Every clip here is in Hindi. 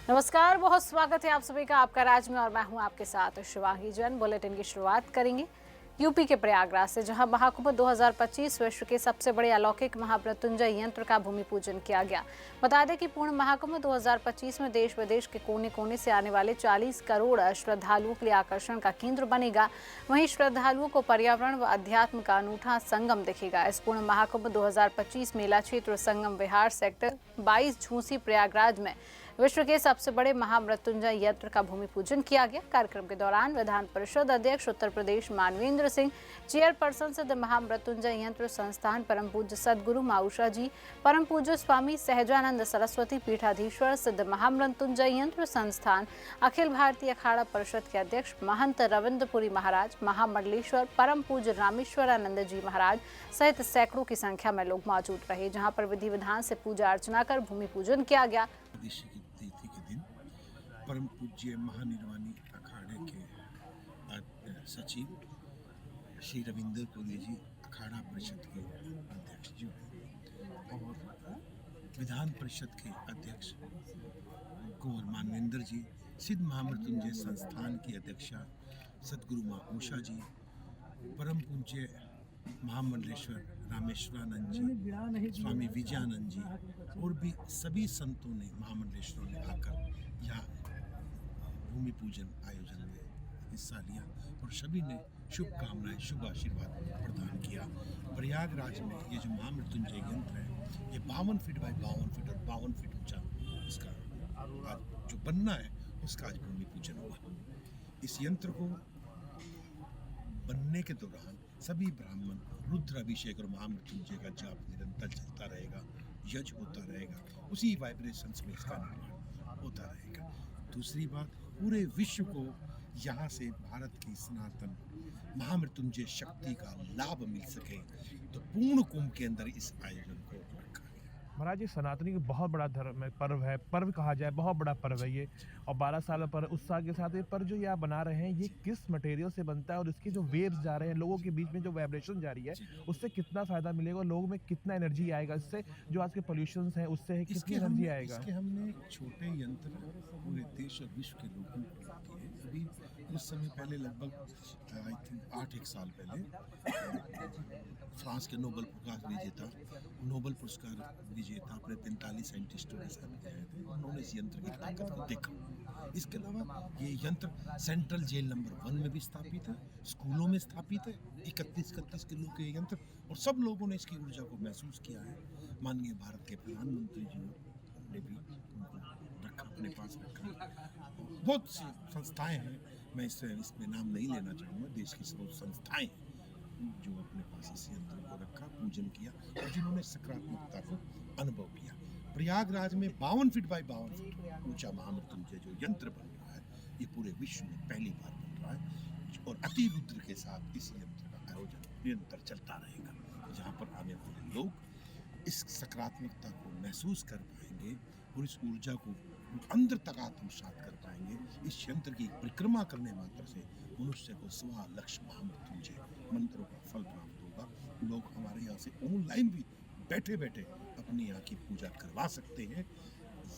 नमस्कार, बहुत स्वागत है आप सभी का आपका राज में और मैं हूं आपके साथ शिवांगी जैन। बुलेटिन की शुरुआत करेंगे यूपी के प्रयागराज से, जहां महाकुंभ 2025 विश्व के सबसे बड़े अलौकिक महामृत्युंजय यंत्र का भूमि पूजन किया गया। बता दें कि पूर्ण महाकुंभ 2025 में देश विदेश के कोने कोने से आने वाले 40 करोड़ श्रद्धालुओं के लिए आकर्षण का केंद्र बनेगा। वहीं श्रद्धालुओं को पर्यावरण व अध्यात्म का अनूठा संगम दिखेगा। इस पूर्ण महाकुंभ 2025 मेला क्षेत्र संगम विहार सेक्टर 22 झूसी प्रयागराज में विश्व के सबसे बड़े महामृत्युंजय यंत्र का भूमि पूजन किया गया। कार्यक्रम के दौरान विधान परिषद अध्यक्ष उत्तर प्रदेश मानवेंद्र सिंह, चेयरपर्सन सिद्ध महामृत्युंजय यंत्र संस्थान परम पूज्य सदगुरु माउषा जी, परम पूज्य स्वामी सहजानंद सरस्वती पीठाधीश्वर सिद्ध महामृत्युंजय यंत्र संस्थान, अखिल भारतीय अखाड़ा परिषद के अध्यक्ष महंत रविंद्रपुरी महाराज, महामंडलेश्वर परम पूज्य रामेश्वरानंद जी महाराज सहित सैकड़ों की संख्या में लोग मौजूद रहे, जहां पर विधि विधान से पूजा अर्चना कर भूमि पूजन किया गया। तिथि के दिन परम पूज्य महानिर्वाणी अखाड़े के सचिव श्री रविंद्रपुरी जी, अखाड़ा परिषद के अध्यक्ष जी और विधान परिषद के अध्यक्ष कुंवर मानवेंद्र जी, सिद्ध महामृत्युंजय संस्थान की अध्यक्षा सदगुरु माउषा जी, परम पूज्य महामंडलेश्वर रामेश्वरानंद जी, स्वामी विजयानंद जी और भी सभी संतों ने, महामंडलेश्वरों ने आकर यहाँ भूमि पूजन आयोजन में हिस्सा लिया और सभी ने शुभकामनाएं, शुभ आशीर्वाद प्रदान किया। प्रयागराज में ये जो महामृत्युंजय यंत्र है, ये 52 फीट बाय 52 फीट और 52 फीट ऊंचा इसका आज जो बनना है, उसका आज भूमि पूजन हुआ। इस यंत्र को बनने के दौरान सभी ब्राह्मण रुद्र अभिषेक और महामृत्युंजय का जाप निरंतर चलता रहेगा, यज्ञ होता रहेगा, उसी वाइब्रेशंस में इसका निर्माण होता रहेगा। दूसरी बात, पूरे विश्व को यहाँ से भारत की सनातन महामृत्युंजय शक्ति का लाभ मिल सके, तो पूर्ण कुंभ के अंदर इस आयोजन को रखा गया। महाराज, ये सनातनी का बहुत बड़ा धर्म है, पर्व है, पर्व कहा जाए, बहुत बड़ा पर्व है ये, और 12 साल पर उत्साह के साथ ये पर्व जो ये आप बना रहे हैं, ये किस मटेरियल से बनता है और इसके जो वेव्स जा रहे हैं, लोगों के बीच में जो वाइब्रेशन जा रही है, उससे कितना फायदा मिलेगा, लोगों में कितना एनर्जी आएगा, इससे जो आज के पोल्यूशन है उससे कितनी एनर्जी आएगा? इसके हमने छोटे यंत्र पूरे देश और विश्व के लोगों को दिए। अभी कुछ समय पहले, लगभग आई थिंक 8-1 साल पहले, फ्रांस के नोबेल पुरस्कार विजेता अपने 43 साइंटिस्टों के साथ गए थे। उन्होंने इस यंत्र की ताकत को देखा। इसके अलावा ये यंत्र सेंट्रल जेल नंबर 1 में भी स्थापित है, स्कूलों में स्थापित है। 31 किलो के यंत्र, और सब लोगों ने इसकी ऊर्जा को महसूस किया है। माननीय भारत के प्रधानमंत्री जी ने भी उनको रखा, अपने पास रखा। बहुत सी संस्थाएं हैं, मैं इसमें नाम नहीं लेना चाहूँगा, देश की सर्व संस्थाएं जो अपने पास इस यंत्र को रखा, पूजन किया और जिन्होंने सकारात्मकता को अनुभव किया। प्रयागराज में 52 फीट बाय 52 फीट ऊंचा महामृत्युंजय जो यंत्र बन रहा है, ये पूरे विश्व में पहली बार बन रहा है और अति रुद्र के साथ इस यंत्र का आयोजन निरंतर चलता रहेगा, जहाँ पर आने वाले लोग इस सकारात्मकता को महसूस कर पाएंगे और इस ऊर्जा को अंदर तक आत्मसात कर पाएंगे। इस यंत्र की परिक्रमा करने मात्र से मनुष्य को 1.25 लाख महामृत्युंजय मंत्रों का फल प्राप्त होगा। लोग हमारे यहाँ से ऑनलाइन भी बैठे बैठे अपनी यहाँ की पूजा करवा सकते हैं।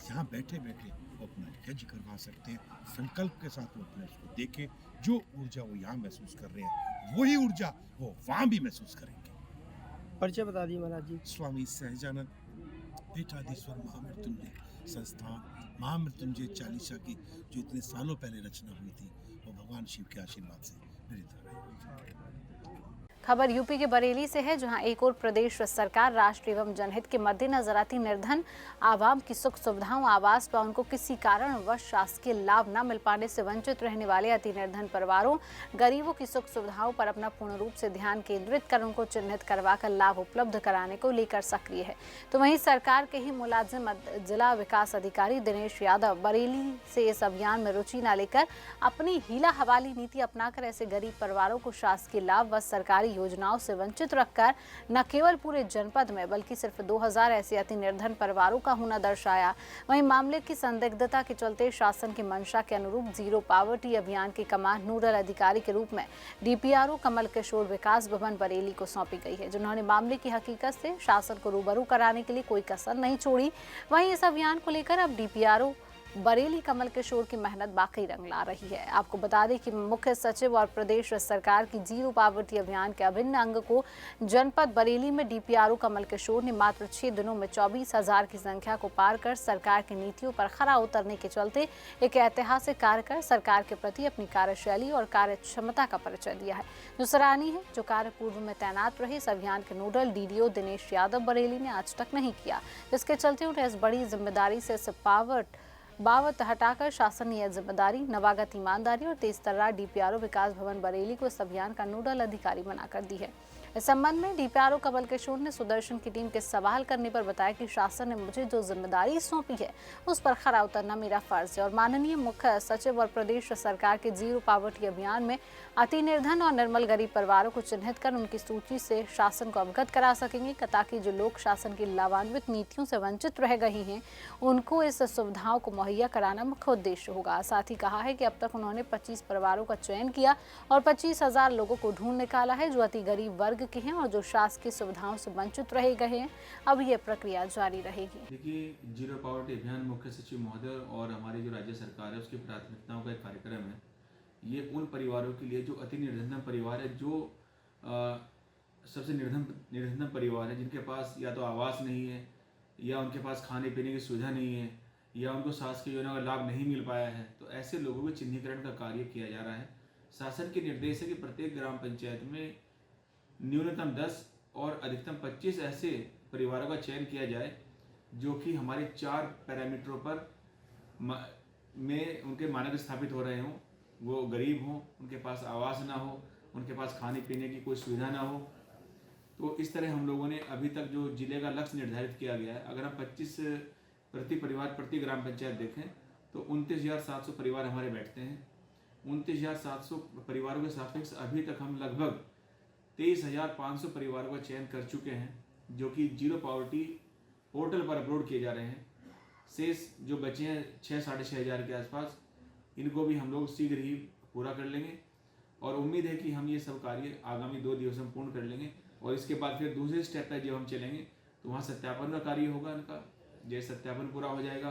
यहाँ बैठे बैठे वो अपना यज्ञ करवा सकते हैं। संकल्प के साथ वो अपने उसको देखें, जो ऊर्जा वो यहाँ महसूस कर रहे हैं, वही ऊर्जा वो वहाँ भी महसूस करेंगे। परिचय बता दिए महाराज जी। स्वामी सहजानंद पीठाधीश्वर महामृत्युंजय संस्थान, महामृत्युंजय चालीसा की जो इतने सालों पहले रचना हुई थी, वो भगवान शिव के आशीर्वाद से प्रेरित हो रही है। खबर यूपी के बरेली से है, जहां एक और प्रदेश सरकार राष्ट्र एवं जनहित के मद्देनजर अति निर्धन आवाम की सुख सुविधाओं, आवास व उनको किसी कारणवश शासकीय लाभ न मिल पाने से वंचित रहने वाले अति निर्धन परिवारों, गरीबों की सुख सुविधाओं पर अपना पूर्ण रूप से ध्यान केंद्रित कर उनको चिन्हित करवाकर लाभ उपलब्ध कराने को लेकर सक्रिय है। तो वहीं सरकार के ही मुलाजिम जिला विकास अधिकारी दिनेश यादव बरेली से इस अभियान में रुचि न लेकर अपनी हीला हवाली नीति अपनाकर ऐसे गरीब परिवारों को शासकीय लाभ व सरकारी योजनाओं से वंचित रखकर न केवल पूरे जनपद में बल्कि सिर्फ 2000 ऐसे अति निर्धन परिवारों का होना दर्शाया। वहीं मामले की संदिग्धता के चलते शासन की मंशा के अनुरूप जीरो पावर्टी अभियान की कमान नोडल अधिकारी के रूप में डीपीआरओ कमल किशोर विकास भवन बरेली को सौंपी गई है, जिन्होंने मामले की हकीकत से शासन को रूबरू कराने के लिए कोई कसर नहीं छोड़ी। वहीं इस अभियान को लेकर अब डीपीआरओ बरेली कमल किशोर की मेहनत बाकी रंग ला रही है। आपको बता दें कि मुख्य सचिव और प्रदेश सरकार की जीरो पावर्टी अभियान के अभिन्न अंग को जनपद बरेली में डीपीआरओ कमल किशोर ने मात्र 6 दिनों में 24,000 की संख्या को पार कर सरकार की नीतियों पर खरा उतरने के चलते एक ऐतिहासिक कार्य कर सरकार के प्रति अपनी कार्यशैली और कार्य क्षमता का परिचय दिया है, जो सराहनीय है। जो कार्य पूर्व में तैनात रहे इस अभियान के नोडल डीडीओ दिनेश यादव बरेली ने आज तक नहीं किया, जिसके चलते उन्हें इस बड़ी जिम्मेदारी से बावत हटाकर शासनीय जिम्मेदारी, नवागत ईमानदारी और तेजतर्रार डीपीआरओ विकास भवन बरेली को इस अभियान का नोडल अधिकारी बनाकर दी है। इस संबंध में डीपीआरओ कमल किशोर ने सुदर्शन की टीम के सवाल करने पर बताया कि शासन ने मुझे जो जिम्मेदारी सौंपी है उस पर खरा उतरना मेरा फर्ज है और माननीय मुख्य सचिव और प्रदेश सरकार के जीरो पावर्टी अभियान में अति निर्धन और निर्मल गरीब परिवारों को चिन्हित कर उनकी सूची से शासन को अवगत करा सकेंगे, ताकि जो लोग शासन की लाभान्वित नीतियों से वंचित रह गए हैं उनको इस सुविधाओं को मुहैया कराना मुख्य उद्देश्य होगा। साथ ही कहा है कि अब तक उन्होंने 25 परिवारों का चयन किया और 25,000 लोगों को ढूंढ निकाला है जो अति गरीब वर्ग के हैं और जो शासकीय सुविधाओं से वंचित रह गए हैं। अब यह प्रक्रिया जारी रहेगी। देखिए, जीरो पावर्टी अभियान मुख्य सचिव महोदय और हमारी जो राज्य सरकार है उसकी प्राथमिकताओं का एक कार्यक्रम है। ये उन परिवारों के लिए जो अति निर्धन परिवार है, जो सबसे निर्धन परिवार है, जिनके पास या तो आवास नहीं है या उनके पास खाने पीने की सुविधा नहीं है या उनको शासकीय योजना का लाभ नहीं मिल पाया है, तो ऐसे लोगों के चिन्हीकरण का कार्य किया जा रहा है। शासन के निर्देश है कि प्रत्येक ग्राम पंचायत में न्यूनतम 10 और अधिकतम 25 ऐसे परिवारों का चयन किया जाए जो कि हमारे 4 पैरामीटरों पर में उनके मानक स्थापित हो रहे हों। वो गरीब हों, उनके पास आवास ना हो, उनके पास खाने पीने की कोई सुविधा ना हो। तो इस तरह हम लोगों ने अभी तक जो जिले का लक्ष्य निर्धारित किया गया है, अगर हम 25 प्रति परिवार प्रति ग्राम पंचायत देखें तो 29,700 परिवार हमारे बैठते हैं। 29,700 परिवारों के सापेक्ष अभी तक हम लगभग 23,500 परिवारों का चयन कर चुके हैं, जो कि जीरो पावर्टी पोर्टल पर अपलोड किए जा रहे हैं। शेष जो बचे हैं 6,500 के आसपास, इनको भी हम लोग शीघ्र ही पूरा कर लेंगे और उम्मीद है कि हम ये सब कार्य आगामी 2 दिवसों में पूर्ण कर लेंगे। और इसके बाद फिर दूसरे स्टेप पर जब हम चलेंगे तो वहाँ सत्यापन का कार्य होगा इनका। जैसे सत्यापन पूरा हो जाएगा,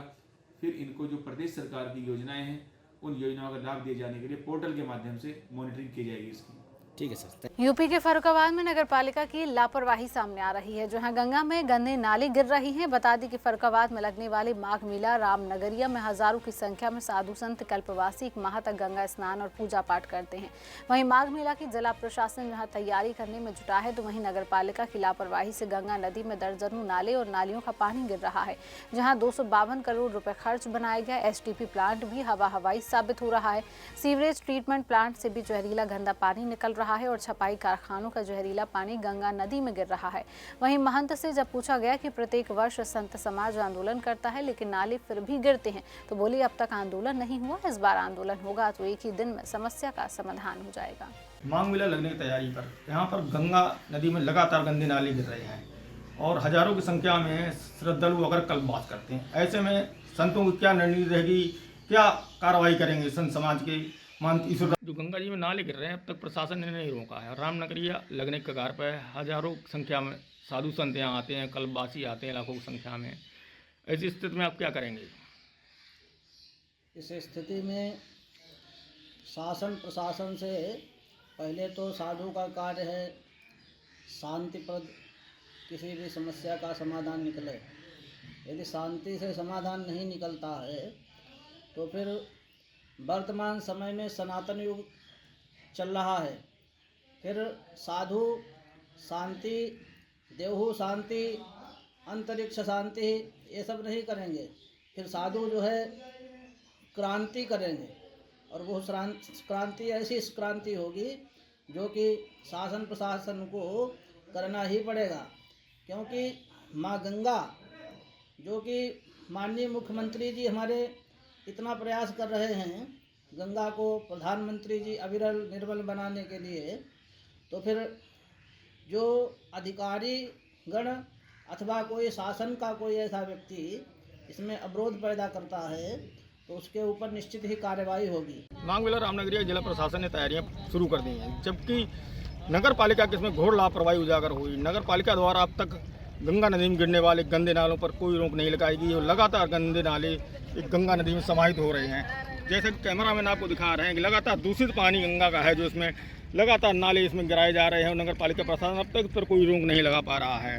फिर इनको जो प्रदेश सरकार की योजनाएं हैं उन योजनाओं का लाभ दिए जाने के लिए पोर्टल के माध्यम से मॉनिटरिंग की जाएगी इसकी। ठीक है सर। यूपी के फर्रुखाबाद में नगर पालिका की लापरवाही सामने आ रही है, जहां गंगा में गंदे नाले गिर रही हैं। बता दें कि फर्रुखाबाद में लगने वाले माघ मेला रामनगरिया में हजारों की संख्या में साधु संत कल्पवासी 1 माह तक गंगा स्नान और पूजा पाठ करते हैं। वहीं माघ मेला की जिला प्रशासन जहां तैयारी करने में जुटा है, तो वहीं नगर पालिका की लापरवाही से गंगा नदी में दर्जनों नाले और नालियों का पानी गिर रहा है। जहाँ 252 करोड़ रुपए खर्च बनाया गया। STP प्लांट भी हवाई साबित हो रहा है। सीवरेज ट्रीटमेंट प्लांट से भी जहरीला गंदा पानी निकल रहा है और छपाई कारखानों का जहरीला पानी गंगा नदी में गिर रहा है। वहीं महंत से जब पूछा गया कि प्रत्येक वर्ष संत समाज आंदोलन करता है लेकिन नाले फिर भी गिरते हैं, तो बोले अब तक आंदोलन नहीं हुआ, इस बार आंदोलन होगा तो एक ही दिन में समस्या का समाधान हो जाएगा। माघ मेला लगने की तैयारी पर यहाँ पर गंगा नदी में लगातार गंदे नाले गिर रहे हैं और हजारों की संख्या में श्रद्धालु अगर कल्पवास करते हैं। ऐसे में संतों की क्या निर्णय रहेगी, क्या कार्रवाई करेंगे संत समाज के मानती ईश्वर। जो गंगा जी में नाले गिर रहे हैं अब तक प्रशासन ने नहीं रोका है। रामनगरिया लगने के कगार पर हजारों की संख्या में साधु संत यहाँ आते हैं, कल्पवासी आते हैं लाखों की संख्या में। ऐसी स्थिति में आप क्या करेंगे? इस स्थिति में शासन प्रशासन से पहले तो साधु का कार्य है शांतिप्रद किसी भी समस्या का समाधान निकले। यदि शांति से समाधान नहीं निकलता है तो फिर वर्तमान समय में सनातन युग चल रहा है। फिर साधु शांति, देवहू शांति, अंतरिक्ष शांति ये सब नहीं करेंगे। फिर साधु जो है क्रांति करेंगे और वो क्रांति ऐसी क्रांति होगी जो कि शासन प्रशासन को करना ही पड़ेगा, क्योंकि माँ गंगा जो कि माननीय मुख्यमंत्री जी हमारे इतना प्रयास कर रहे हैं गंगा को प्रधानमंत्री जी अविरल निर्मल बनाने के लिए, तो फिर जो अधिकारी गण अथवा कोई शासन का कोई ऐसा व्यक्ति इसमें अवरोध पैदा करता है तो उसके ऊपर निश्चित ही कार्रवाई होगी। माघ मेला रामनगरिया जिला प्रशासन ने तैयारियां शुरू कर दी हैं, जबकि नगर पालिका की इसमें घोर लापरवाही उजागर हुई। नगर पालिका द्वारा अब तक गंगा नदी में गिरने वाले गंदे नालों पर कोई रोक नहीं लगाएगी और लगातार गंदे नाले एक गंगा नदी में समाहित हो रहे हैं। जैसे कैमरा मैन आपको दिखा रहे हैं कि लगातार दूषित पानी गंगा का है, जो इसमें लगातार नाले इसमें गिराए जा रहे हैं और नगर पालिका प्रशासन अब तक इस पर कोई रोक नहीं लगा पा रहा है।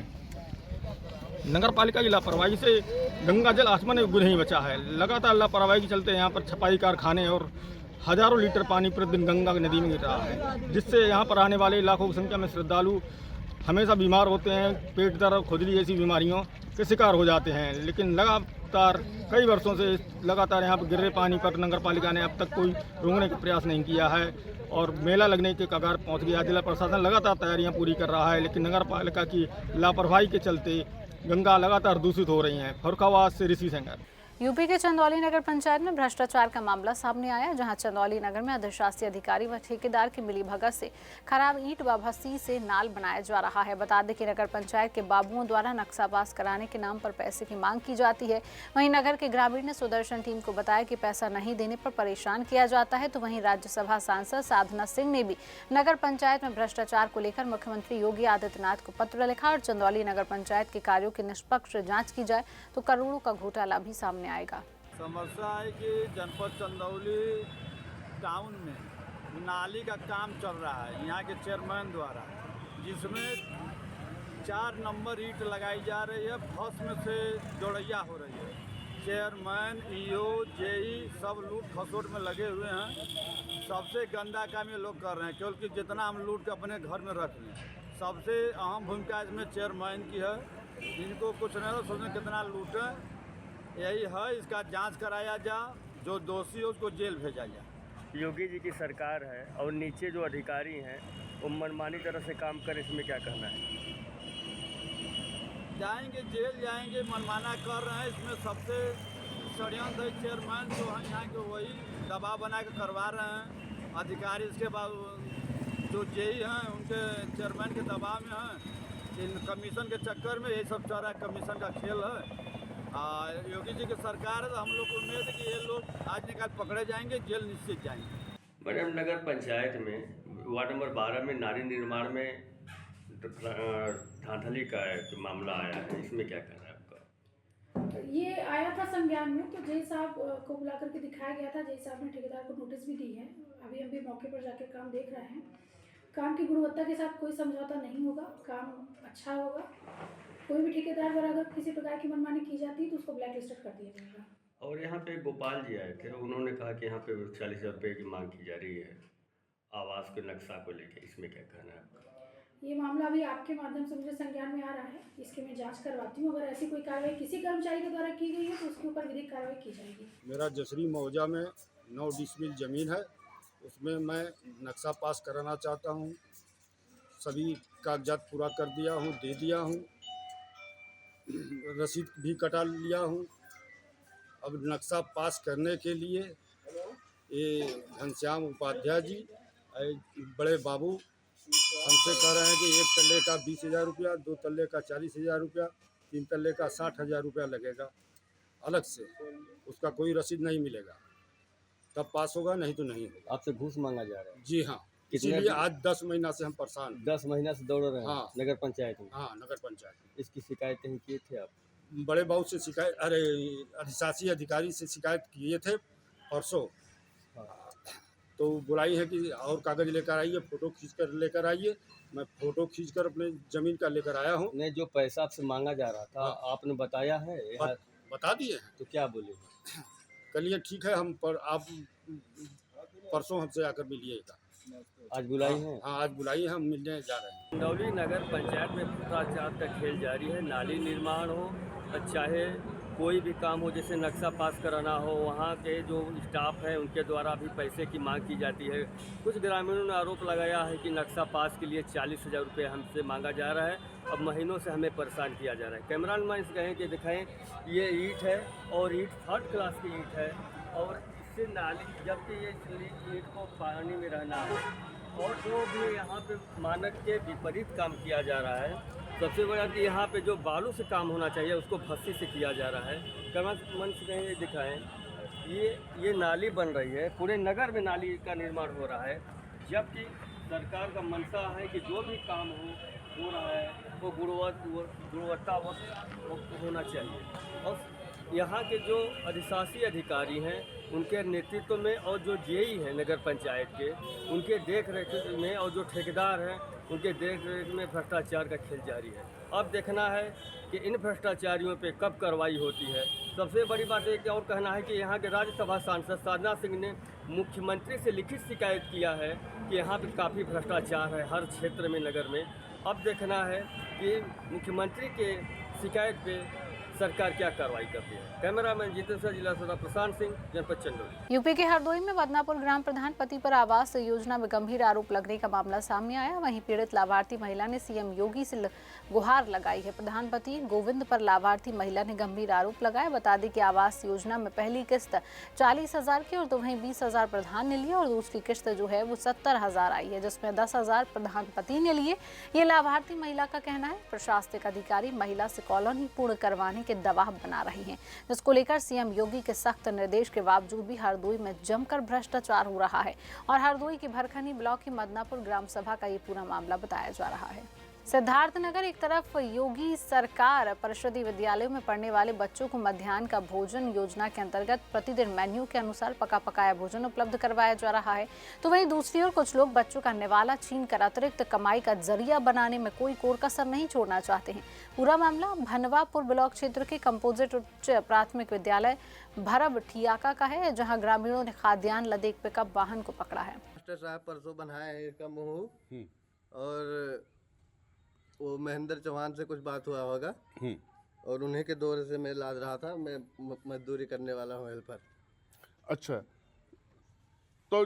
नगर पालिका की लापरवाही से गंगा जल आसमान में नहीं बचा है। लगातार लापरवाही के चलते यहाँ पर छपाई कारखाने और हजारों लीटर पानी प्रतिदिन गंगा नदी में गिर रहा है, जिससे यहाँ पर आने वाले लाखों की संख्या में श्रद्धालु हमेशा बीमार होते हैं, पेट दर्द, खुजली जैसी बीमारियों के शिकार हो जाते हैं। लेकिन लगातार कई वर्षों से लगातार यहाँ पर गिर रहे पानी पर नगर पालिका ने अब तक कोई रोकने का प्रयास नहीं किया है और मेला लगने के कगार पहुँच गया। जिला प्रशासन लगातार तैयारियाँ पूरी कर रहा है, लेकिन नगर पालिका की लापरवाही के चलते गंगा लगातार दूषित हो रही हैं। फरुखाबाद से ऋषि सेंगर। यूपी के चंदौली नगर पंचायत में भ्रष्टाचार का मामला सामने आया, जहां चंदौली नगर में अधिशासी अधिकारी व ठेकेदार की मिलीभगत से खराब ईंट व भस्सी से नाल बनाया जा रहा है। बता दें कि नगर पंचायत के बाबुओं द्वारा नक्शा पास कराने के नाम पर पैसे की मांग की जाती है। वहीं नगर के ग्रामीण ने सुदर्शन टीम को बताया कि पैसा नहीं देने पर परेशान किया जाता है। तो वहीं राज्यसभा सांसद साधना सिंह ने भी नगर पंचायत में भ्रष्टाचार को लेकर मुख्यमंत्री योगी आदित्यनाथ को पत्र लिखा और चंदौली नगर पंचायत के कार्यों की निष्पक्ष जाँच की जाए तो करोड़ों का घोटाला भी सामने आएगा। समस्या है कि जनपद चंदौली टाउन में नाली का काम चल रहा है यहाँ के चेयरमैन द्वारा, जिसमें 4 नंबर ईंट लगाई जा रही है, भस्म से जोड़ैया हो रही है। चेयरमैन, ईओ, जेई सब लूट खसोट में लगे हुए हैं। सबसे गंदा काम ये लोग कर रहे हैं, केवल कि जितना हम लूट के अपने घर में रख लें। सबसे अहम भूमिका इसमें चेयरमैन की है। इनको कुछ नहीं हो, सोचने कितना लूटें, यही है। इसका जांच कराया जा, जो दोषी हो उसको जेल भेजा जाए। योगी जी की सरकार है और नीचे जो अधिकारी हैं वो मनमानी तरह से काम कर, इसमें क्या कहना है? जाएंगे जेल जाएंगे, मनमाना कर रहे हैं। इसमें सबसे षड्यंत्र है चेयरमैन जो हैं यहाँ के, वही दबाव बना के करवा रहे हैं अधिकारी। इसके बाद जो जेई हैं उनके चेयरमैन के दबाव में हैं। इन कमीशन के चक्कर में यही सब चल रहा है, कमीशन का खेल है। योगी जी की सरकार है तो हम लोग को उम्मीद है कि ये लोग आज निकाल पकड़े जाएंगे, जेल निश्चित जाएंगे। मैडम, नगर पंचायत में वार्ड नंबर 12 में नाली निर्माण में धांधली का एक मामला आया है, इसमें क्या कहना है आपका? ये आया था संज्ञान में, तो जय साहब को बुला करके दिखाया गया था। जय साहब ने ठेकेदार को नोटिस भी दी है। अभी हम भी मौके पर जाकर काम देख रहे हैं। काम की गुणवत्ता के साथ कोई समझौता नहीं होगा, काम अच्छा होगा। कोई भी ठेकेदार द्वारा अगर किसी प्रकार की मनमानी की जाती है तो उसको ब्लैक लिस्टेड कर दिया जाएगा। और यहाँ पे गोपाल जी आए थे, उन्होंने कहा कि यहाँ पे 40,000 रुपये की मांग की जा रही है आवास के नक्शा को लेकर, इसमें क्या कहना है आपका? ये मामला अभी आपके माध्यम से मुझे संज्ञान में आ रहा है, इसकी मैं जांच करवाती हूँ। अगर ऐसी कोई कार्रवाई किसी कर्मचारी के द्वारा की गई है तो उसके ऊपर विधिक कार्रवाई की जाएगी। मेरा जसरी मौजा में 9 डिसमिल ज़मीन है, उसमें मैं नक्शा पास कराना चाहता हूँ। सभी कागजात पूरा कर दिया हूँ, दे दिया हूँ, रसीद भी कटा लिया हूँ। अब नक्शा पास करने के लिए ये घनश्याम उपाध्याय जी बड़े बाबू हमसे कह रहे हैं कि 1 तल्ले का 20,000 रुपया, 2 तल्ले का 40,000 रुपया, 3 तल्ले का 60,000 रुपया लगेगा अलग से, उसका कोई रसीद नहीं मिलेगा, तब पास होगा, नहीं तो नहीं होगा। आपसे घूस मांगा जा रहा है? जी हाँ, इसीलिए आज 10 महीना से हम परेशान हैं। 10 महीना से दौड़ रहे हैं? हाँ। नगर पंचायत में? हाँ, नगर पंचायत में। इसकी शिकायत नहीं किए थे आप? बड़े बाबू से शिकायत, अरे अधिशासी अधिकारी से शिकायत किए थे परसों। तो बुलाई है कि और कागज लेकर आइए, फ़ोटो खींच कर लेकर आइए। मैं फ़ोटो खींच कर अपने ज़मीन का लेकर आया हूँ। नहीं, जो पैसा आपसे मांगा जा रहा था आपने बताया है? बता दिए हैं। तो क्या बोले? चलिए ठीक है, हम पर आप परसों हमसे आकर मिलिएगा। आज बुलाई है? हाँ, आज बुलाई है, हम मिलने जा रहे हैं। चंदौली नगर पंचायत में भ्रष्टाचार का खेल जारी है। नाली निर्माण हो, चाहे कोई भी काम हो, जैसे नक्शा पास कराना हो, वहाँ के जो स्टाफ है उनके द्वारा भी पैसे की मांग की जाती है। कुछ ग्रामीणों ने आरोप लगाया है कि नक्शा पास के लिए 40,000 रुपये हमसे मांगा जा रहा है। अब महीनों से हमें परेशान किया जा रहा है। कैमरामैन से कहें कि दिखाएं, ये ईंट है और ईंट 3rd क्लास की ईंट है और इससे नाली, जबकि ये ईंट को पानी में रहना है और जो भी यहाँ पे मानक के विपरीत काम किया जा रहा है। सबसे बड़ा कि यहाँ पे जो बालू से काम होना चाहिए उसको भस्सी से किया जा रहा है। कैमरामैन से कहें, दिखाएं, ये नाली बन रही है, पूरे नगर में नाली का निर्माण हो रहा है, जबकि सरकार का मंशा है कि जो भी काम हो रहा है वो गुणवत्ता मुक्त होना चाहिए। और यहाँ के जो अधिशासी अधिकारी हैं उनके नेतृत्व में और जो जेई है नगर पंचायत के उनके देख रेख में और जो ठेकेदार हैं उनके देख रेख में भ्रष्टाचार का खेल जारी है। अब देखना है कि इन भ्रष्टाचारियों पे कब कार्रवाई होती है। सबसे बड़ी बात एक और कहना है कि यहाँ के राज्यसभा सांसद साधना सिंह ने मुख्यमंत्री से लिखित शिकायत किया है कि यहाँ पे काफ़ी भ्रष्टाचार है हर क्षेत्र में नगर में। अब देखना है कि मुख्यमंत्री के शिकायत पे सरकार क्या कार्रवाई करती है। कैमरामैन जितेंद्र सर, जिला सदर प्रशांत सिंह, जनपद चंदौली। यूपी के हरदोई में बदनापुर ग्राम प्रधान पति पर आवास योजना में गंभीर आरोप लगने का मामला सामने आया। वहीं पीड़ित लाभार्थी महिला ने सीएम योगी से गुहार लगाई है। प्रधान पति गोविंद पर लाभार्थी महिला ने गंभीर आरोप लगाया। बता दें कि आवास योजना में पहली किस्त 40,000 की और तो वहीं 20,000 प्रधान ने लिए और दूसरी किस्त जो है वो 70,000 आई है, जिसमें 10,000 प्रधान पति ने लिए। ये लाभार्थी महिला का कहना है। प्रशासनिक अधिकारी महिला से कॉलोनी पूर्ण करवाने के दबाव बना रही हैं, जिसको लेकर सीएम योगी के सख्त निर्देश के बावजूद भी हरदोई में जमकर भ्रष्टाचार हो रहा है। और हरदोई की भरखनी ब्लॉक की मदनापुर ग्राम सभा का ये पूरा मामला बताया जा रहा है। सिद्धार्थनगर एक तरफ योगी सरकार परिषदीय विद्यालयों में पढ़ने वाले बच्चों को मध्याह्न का भोजन योजना के अंतर्गत प्रतिदिन मेन्यू के अनुसार पका पकाया भोजन उपलब्ध करवाया जा रहा है, तो वहीं दूसरी ओर कुछ लोग बच्चों का निवाला छीनकर अतिरिक्त कमाई का जरिया बनाने में कोई कोर कसर नहीं छोड़ना चाहते हैं। पूरा मामला भनवापुर ब्लॉक क्षेत्र के कंपोजिट उच्च प्राथमिक विद्यालय भरब ठियाका का है, जहाँ ग्रामीणों ने खाद्यान्न लदे एक पिकअप वाहन को पकड़ा है। मास्टर साहब परसों बनाया है इसका मुँह और वो महेंद्र चौहान से कुछ बात हुआ होगा और उन्हीं के दौर से मैं लाद रहा था। मैं मजदूरी करने वाला हूँ हेल्पर। अच्छा, तो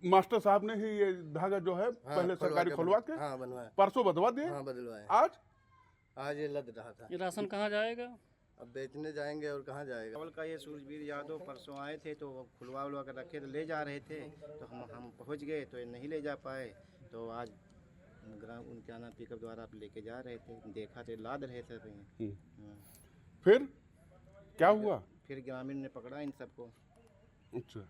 मास्टर साहब ने ही ये धागा जो है पहले सरकारी खुलवा के बनवाया। परसों बदलवा दिए। बदलवाया। आज ये लद रहा था। ये राशन कहाँ जाएगा? अब बेचने जाएंगे और कहाँ जाएगा। चावल का ये सूरजवीर यादव परसों आए थे तो खुलवा उलवा कर रखे तो ले जा रहे थे, तो हम पहुँच गए तो ये नहीं ले जा पाए। तो आज ग्राम उनके आना पिकअप द्वारा आप लेके जा रहे थे, देखा तो लाद रहे थे। फिर क्या हुआ? फिर ग्रामीण ने पकड़ा इन सबको। अच्छा,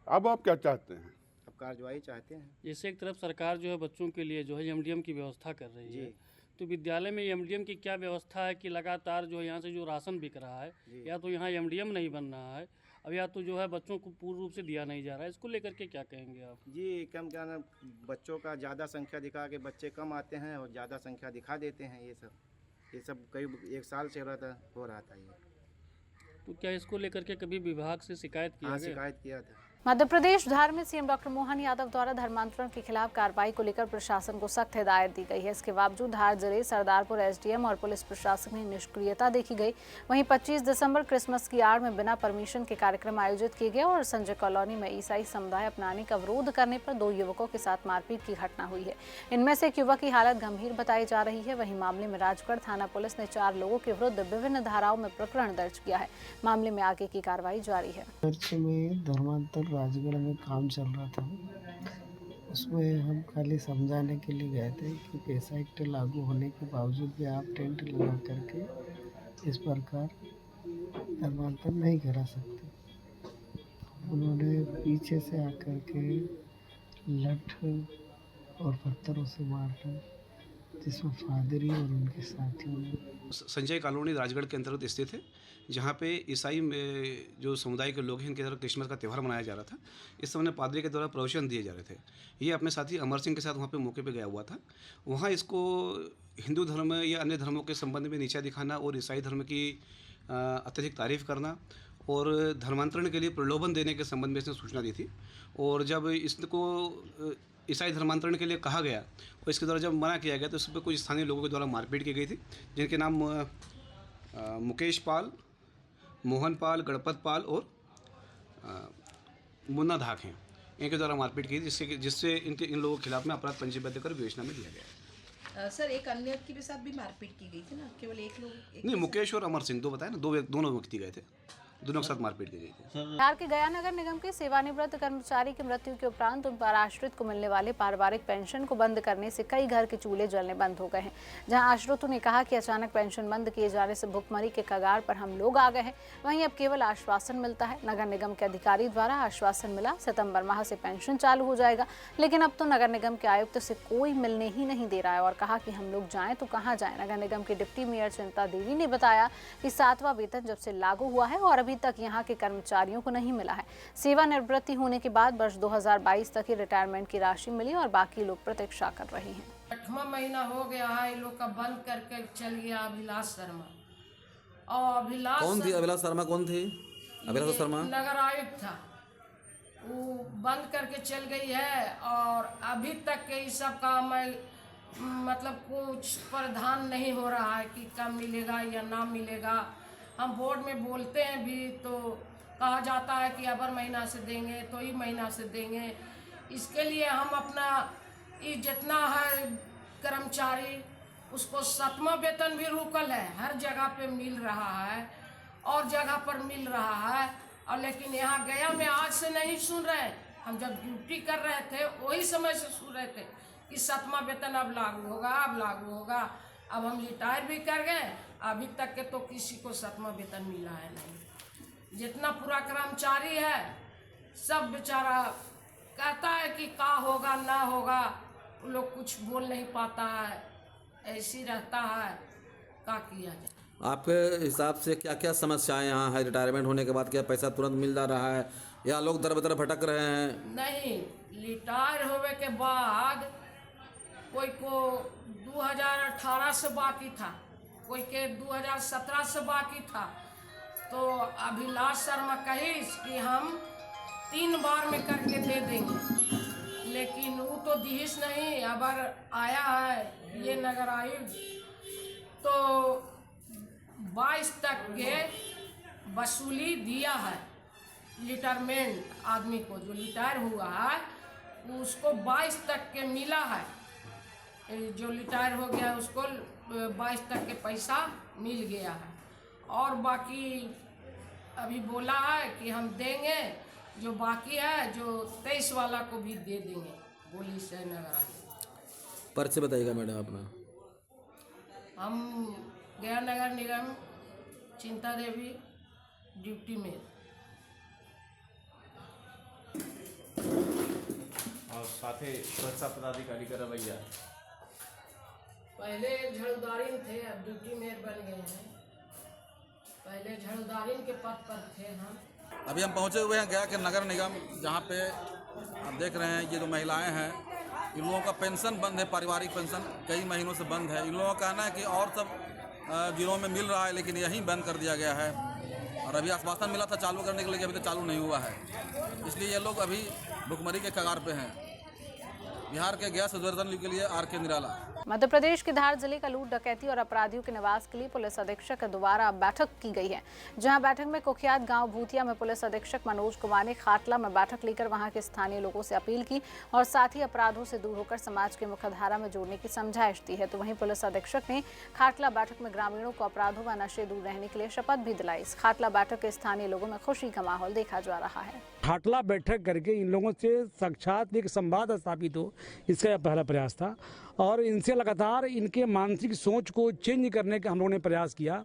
अब आप क्या चाहते हैं? अब कार्रवाई चाहते हैं। जैसे एक तरफ सरकार जो है बच्चों के लिए जो है एमडीएम की व्यवस्था कर रही है, तो विद्यालय में एमडीएम की क्या व्यवस्था है कि लगातार जो है यहाँ से जो राशन बिक रहा है या तो यहाँ एमडीएम नहीं बन रहा है, अब या तो जो है बच्चों को पूर्ण रूप से दिया नहीं जा रहा है। इसको लेकर के क्या कहेंगे आप? जी, कम क्या ना, बच्चों का ज़्यादा संख्या दिखा के बच्चे कम आते हैं और ज़्यादा संख्या दिखा देते हैं। ये सब कई 1 साल से हो रहा था ये। तो क्या इसको लेकर के कभी विभाग से शिकायत किया गया? शिकायत किया था। मध्य प्रदेश धार में सीएम डॉक्टर मोहन यादव द्वारा धर्मांतरण के खिलाफ कार्रवाई को लेकर प्रशासन को सख्त हिदायत दी गई है। इसके बावजूद धार जिले सरदारपुर एसडीएम और पुलिस प्रशासन में निष्क्रियता देखी गई। वहीं 25 दिसंबर क्रिसमस की आड़ में बिना परमिशन के कार्यक्रम आयोजित किए गए और संजय कॉलोनी में ईसाई समुदाय अपनाने का विरोध करने पर 2 युवकों के साथ मारपीट की घटना हुई है। इनमें से एक युवक की हालत गंभीर बताई जा रही है। वहीं मामले में राजगढ़ थाना पुलिस ने 4 लोगों के विरुद्ध विभिन्न धाराओं में प्रकरण दर्ज किया है। मामले में आगे की कार्रवाई जारी है। धर्मांतर राजगढ़ में काम चल रहा था, उसमें हम खाली समझाने के लिए गए थे कि पैसा एक्ट लागू होने के बावजूद भी आप टेंट लगा करके इस प्रकार धर्मांतर नहीं करा सकते। उन्होंने पीछे से आकर के लठ और पत्थरों से मारा, जिसमें फादरी और उनके साथियों ने। संजय कॉलोनी राजगढ़ के अंतर्गत स्थित है, जहाँ पे ईसाई जो समुदाय के लोग हैं इनके द्वारा क्रिसमस का त्यौहार मनाया जा रहा था। इस समय पादरी के द्वारा प्रवचन दिए जा रहे थे। ये अपने साथी अमर सिंह के साथ वहाँ पे मौके पे गया हुआ था। वहाँ इसको हिंदू धर्म या अन्य धर्मों के संबंध में नीचा दिखाना और ईसाई धर्म की अत्यधिक तारीफ करना और धर्मांतरण के लिए प्रलोभन देने के संबंध में इसने सूचना दी थी। और जब इसको ईसाई धर्मांतरण के लिए कहा गया और इसके द्वारा जब मना किया गया तो उस पर कुछ स्थानीय लोगों के द्वारा मारपीट की गई थी, जिनके नाम मुकेश पाल, मोहन पाल, गणपत पाल और मुन्ना धाक हैं। इनके द्वारा मारपीट की जिससे इन लोगों के खिलाफ में अपराध पंजीबद्ध कर विवेचना में दिया गया। सर, एक अन्य के साथ भी मारपीट की गई थी ना, केवल एक लोग? नहीं, मुकेश और अमर सिंह 2 बताए ना, दोनों व्यक्ति गए थे। दोनों के साथ मारपीट की गई थी। बिहार के गया नगर निगम के सेवानिवृत्त कर्मचारी की मृत्यु के उपरांत उन पर आश्रित को मिलने वाले पारिवारिक पेंशन को बंद करने से कई घर के चूल्हे जलने बंद हो गए हैं। जहां आश्रितों ने कहा कि अचानक पेंशन बंद किए जाने से भुखमरी के कगार पर हम लोग आ गए हैं, वहीं अब केवल आश्वासन मिलता है। नगर निगम के अधिकारी द्वारा आश्वासन मिला सितंबर माह से पेंशन चालू हो जाएगा, लेकिन अब तो नगर निगम के आयुक्त से कोई मिलने ही नहीं दे रहा है और कहा कि हम लोग जाएं तो कहां जाएं। नगर निगम के डिप्टी मेयर चिंता देवी ने बताया कि 7वां वेतन जब से लागू हुआ है और अभी तक यहां के कर्मचारियों को नहीं मिला है। सेवानिवृत्ति होने के बाद वर्ष 2022 तक ही रिटायरमेंट की राशि मिली और बाकी लोग प्रतीक्षा कर रहे हैं। 8वां महीना हो गया है, ये लोग का बंद करके चल गया अभिलाष शर्मा। और अभिलाष कौन थी? अभिलाष शर्मा कौन थी? अभिलाष शर्मा नगर आयुक्त था, वो बंद करके चल गई है और अभी तक के इस सब का मतलब कुछ प्रावधान नहीं हो रहा है कि कब मिलेगा या ना मिलेगा। हम बोर्ड में बोलते हैं भी तो कहा जाता है कि अबर महीना से देंगे तो ही महीना से देंगे। इसके लिए हम अपना ये जितना है कर्मचारी उसको 7वां वेतन भी रुकल है, हर जगह पे मिल रहा है और जगह पर मिल रहा है। और लेकिन यहाँ गया में आज से नहीं सुन रहे, हम जब ड्यूटी कर रहे थे वही समय से सुन रहे थे कि 7वां वेतन अब लागू होगा, अब लागू होगा। अब हम रिटायर भी कर गए, अभी तक के तो किसी को 7वां वेतन मिला है नहीं। जितना पूरा कर्मचारी है सब बेचारा कहता है कि का होगा ना होगा, वो लोग कुछ बोल नहीं पाता है, ऐसी रहता है, का किया जाए। आपके हिसाब से क्या क्या समस्याएं यहाँ है? रिटायरमेंट होने के बाद क्या पैसा तुरंत मिल जा रहा है या लोग दर बदर भटक रहे हैं? नहीं, रिटायर होने के बाद कोई को 2018 से बाकी था, कोई के 2017 से बाकी था। तो अभिलाष शर्मा कही कि हम 3 बार में करके दे देंगे, लेकिन वो तो दिहिस नहीं। अबर आया है ये नगर आयुक्त तो 22 तक के वसूली दिया है। रिटायरमेंट आदमी को जो रिटायर हुआ है उसको 22 तक के मिला है, जो रिटायर हो गया है उसको 22 तक के पैसा मिल गया है। और बाकी अभी बोला है कि हम देंगे, जो बाकी है जो 23 वाला को भी दे देंगे, बोली से नगर आयुक्त। परिचय बताइएगा मैडम अपना। हम गया नगर निगम चिंता देवी ड्यूटी में। और साथ ही सुरक्षा पदाधिकारी का रवैया, पहले झड़दारिन थे अब ड्यूटी मेयर बन गए हैं, पहले झड़दारिन के पद पर थे हम। अभी हम पहुँचे हुए हैं गया के नगर निगम, जहाँ पे आप देख रहे हैं ये जो महिलाएं हैं इन लोगों का पेंशन बंद है, पारिवारिक पेंशन कई महीनों से बंद है। इन लोगों का कहना है कि और सब जिलों में मिल रहा है लेकिन यहीं बंद कर दिया गया है और अभी आश्वासन मिला था चालू करने के लिए, अभी तक चालू नहीं हुआ है। इसलिए ये लोग अभी भुखमरी के कगार पे हैं। बिहार के गया से दूरदर्शन के लिए RK निराला। मध्य प्रदेश के धार जिले का लूट डकैती और अपराधियों के निवास के लिए पुलिस अधीक्षक द्वारा बैठक की गई है, जहां बैठक में कुख्यात गांव भूतिया में पुलिस अधीक्षक मनोज कुमार ने खाटला में बैठक लेकर वहां के स्थानीय लोगों से अपील की और साथ ही अपराधों से दूर होकर समाज के मुख्यधारा में जोड़ने की समझाइश दी है। तो वहीं पुलिस अधीक्षक ने खाटला बैठक में ग्रामीणों को अपराधों व नशे दूर रहने के लिए शपथ भी दिलाई। इस खाटला बैठक के स्थानीय लोगों में खुशी का माहौल देखा जा रहा है। खाटला बैठक करके इन लोगों से साक्षात एक संवाद स्थापित हो, इसका पहला प्रयास था और इनसे लगातार इनके मानसिक सोच को चेंज करने का हम लोगों ने प्रयास किया।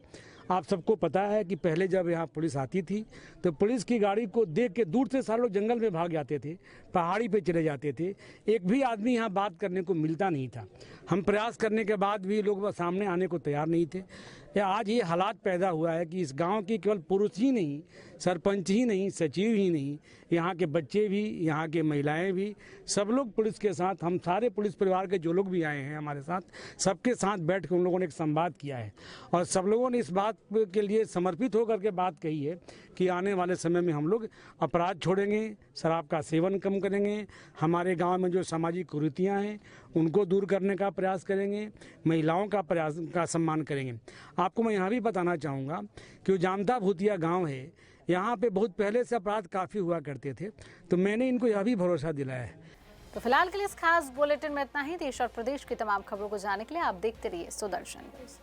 आप सबको पता है कि पहले जब यहाँ पुलिस आती थी तो पुलिस की गाड़ी को देख के दूर से सारे लोग जंगल में भाग जाते थे, पहाड़ी पे चले जाते थे, एक भी आदमी यहाँ बात करने को मिलता नहीं था। हम प्रयास करने के बाद भी लोग सामने आने को तैयार नहीं थे। आज ये हालात पैदा हुआ है कि इस गांव के केवल पुरुष ही नहीं, सरपंच ही नहीं, सचिव ही नहीं, यहाँ के बच्चे भी, यहाँ के महिलाएं भी, सब लोग पुलिस के साथ, हम सारे पुलिस परिवार के जो लोग भी आए हैं हमारे साथ, सबके साथ बैठ कर उन लोगों ने एक संवाद किया है और सब लोगों ने इस बात के लिए समर्पित होकर के बात कही है कि आने वाले समय में हम लोग अपराध छोड़ेंगे, शराब का सेवन कम करेंगे, हमारे गांव में जो सामाजिक कुरीतियां हैं उनको दूर करने का प्रयास करेंगे, महिलाओं का सम्मान करेंगे। आपको मैं यहाँ भी बताना चाहूँगा कि जामता भूतिया गांव है, यहाँ पे बहुत पहले से अपराध काफ़ी हुआ करते थे, तो मैंने इनको यह भी भरोसा दिलाया है। तो फिलहाल के लिए इस खास बुलेटिन में इतना ही। देश और प्रदेश की तमाम खबरों को जानने के लिए आप देखते रहिए सुदर्शन न्यूज़।